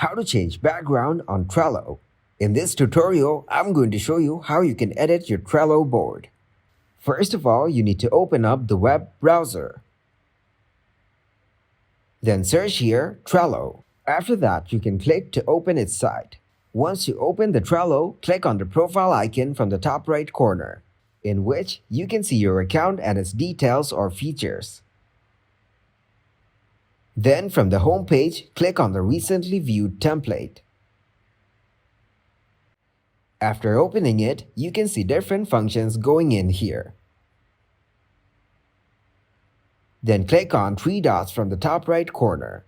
How to change background on Trello. In this tutorial, I'm going to show you how you can edit your Trello board. First of all, you need to open up the web browser. Then search here Trello. After that, you can click to open its site. Once you open the Trello, click on the profile icon from the top right corner, in which you can see your account and its details or features. Then from the home page, click on the recently viewed template. After opening it, you can see different functions going in here. Then click on three dots from the top right corner.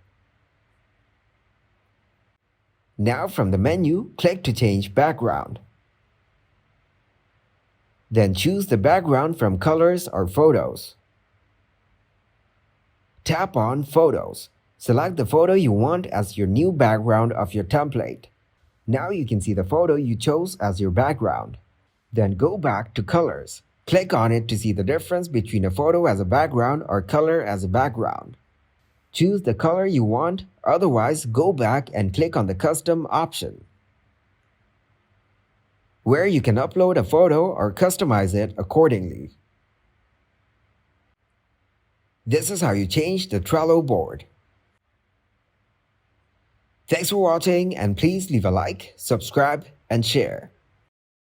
Now from the menu, click to change background. Then choose the background from colors or photos. Tap on Photos. Select the photo you want as your new background of your template. Now you can see the photo you chose as your background. Then go back to Colors. Click on it to see the difference between a photo as a background or color as a background. Choose the color you want, otherwise go back and click on the Custom option, where you can upload a photo or customize it accordingly. This is how you change the Trello board. Thanks for watching, and please leave a like, subscribe, and share.